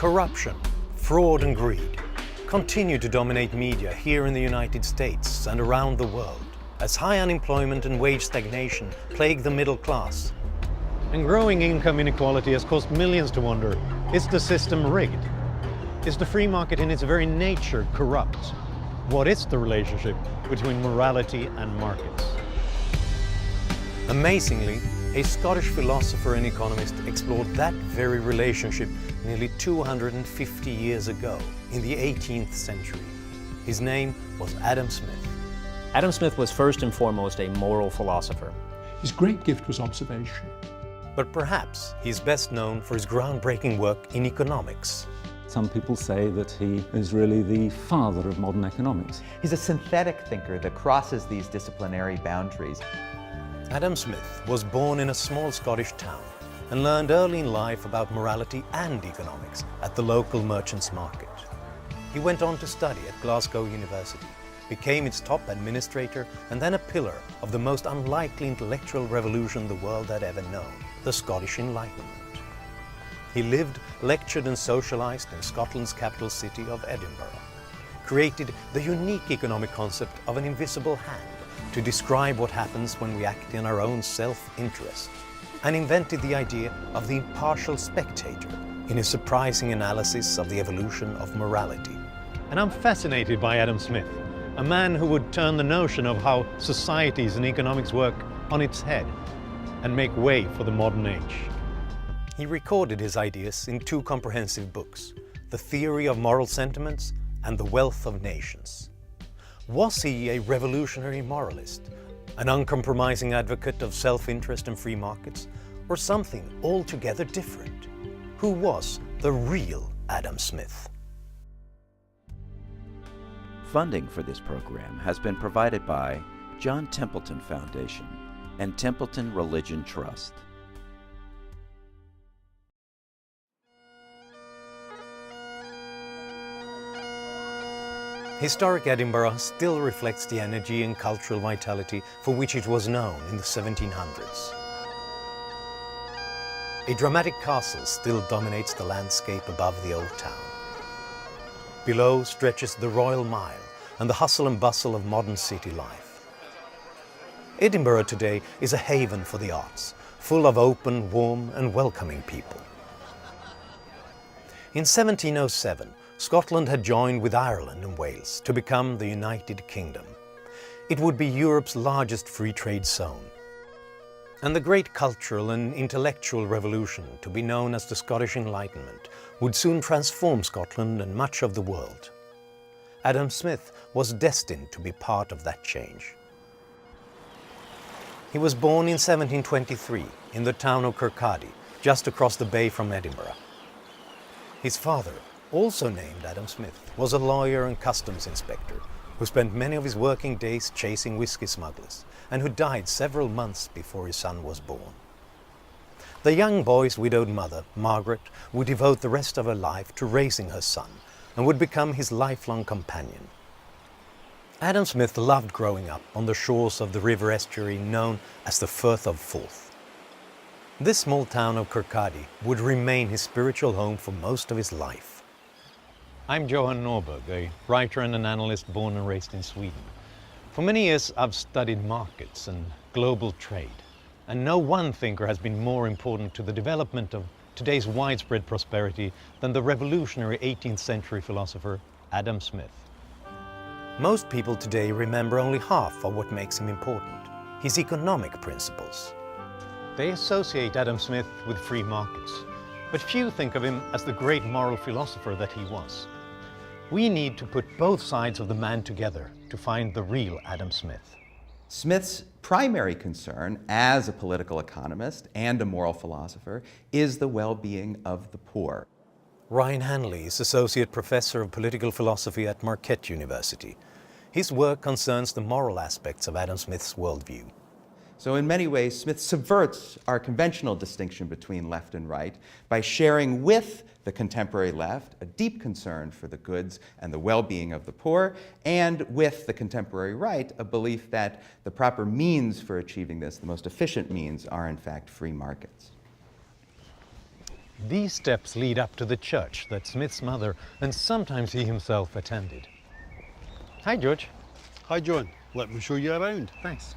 Corruption, fraud and greed continue to dominate media here in the United States and around the world, as high unemployment and wage stagnation plague the middle class. And growing income inequality has caused millions to wonder, is the system rigged? Is the free market in its very nature corrupt? What is the relationship between morality and markets? Amazingly, a Scottish philosopher and economist explored that very relationship nearly 250 years ago, in the 18th century. His name was Adam Smith. Adam Smith was first and foremost a moral philosopher. His great gift was observation. But perhaps he's best known for his groundbreaking work in economics. Some people say that he is really the father of modern economics. He's a synthetic thinker that crosses these disciplinary boundaries. Adam Smith was born in a small Scottish town and learned early in life about morality and economics at the local merchants' market. He went on to study at Glasgow University, became its top administrator, and then a pillar of the most unlikely intellectual revolution the world had ever known, the Scottish Enlightenment. He lived, lectured and socialized in Scotland's capital city of Edinburgh, created the unique economic concept of an invisible hand to describe what happens when we act in our own self-interest, and invented the idea of the impartial spectator in his surprising analysis of the evolution of morality. And I'm fascinated by Adam Smith, a man who would turn the notion of how societies and economics work on its head and make way for the modern age. He recorded his ideas in two comprehensive books, The Theory of Moral Sentiments and The Wealth of Nations. Was he a revolutionary moralist, an uncompromising advocate of self-interest and free markets, or something altogether different? Who was the real Adam Smith? Funding for this program has been provided by John Templeton Foundation and Templeton Religion Trust. Historic Edinburgh still reflects the energy and cultural vitality for which it was known in the 1700s. A dramatic castle still dominates the landscape above the old town. Below stretches the Royal Mile and the hustle and bustle of modern city life. Edinburgh today is a haven for the arts, full of open, warm and welcoming people. In 1707, Scotland had joined with Ireland and Wales to become the United Kingdom. It would be Europe's largest free trade zone. And the great cultural and intellectual revolution, to be known as the Scottish Enlightenment, would soon transform Scotland and much of the world. Adam Smith was destined to be part of that change. He was born in 1723 in the town of Kirkcaldy, just across the bay from Edinburgh. His father, also named Adam Smith, was a lawyer and customs inspector who spent many of his working days chasing whiskey smugglers and who died several months before his son was born. The young boy's widowed mother, Margaret, would devote the rest of her life to raising her son and would become his lifelong companion. Adam Smith loved growing up on the shores of the river estuary known as the Firth of Forth. This small town of Kirkcaldy would remain his spiritual home for most of his life. I'm Johan Norberg, a writer and an analyst born and raised in Sweden. For many years, I've studied markets and global trade, and no one thinker has been more important to the development of today's widespread prosperity than the revolutionary 18th century philosopher Adam Smith. Most people today remember only half of what makes him important, his economic principles. They associate Adam Smith with free markets, but few think of him as the great moral philosopher that he was. We need to put both sides of the man together to find the real Adam Smith. Smith's primary concern as a political economist and a moral philosopher is the well-being of the poor. Ryan Hanley is Associate Professor of Political Philosophy at Marquette University. His work concerns the moral aspects of Adam Smith's worldview. So in many ways, Smith subverts our conventional distinction between left and right by sharing with the contemporary left a deep concern for the goods and the well-being of the poor, and with the contemporary right a belief that the proper means for achieving this, the most efficient means, are in fact free markets. These steps lead up to the church that Smith's mother and sometimes he himself attended. Hi, George. Hi, John. Let me show you around. Thanks.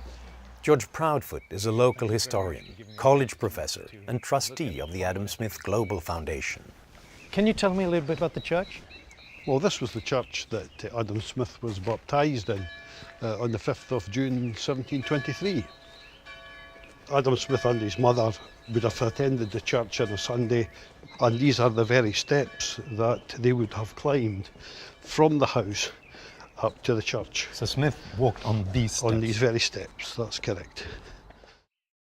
George Proudfoot is a local historian, college professor, and trustee of the Adam Smith Global Foundation. Can you tell me a little bit about the church? Well, this was the church that Adam Smith was baptised in on the 5th of June 1723. Adam Smith and his mother would have attended the church on a Sunday, and these are the very steps that they would have climbed from the house up to the church. So Smith walked on these steps. On these very steps, that's correct.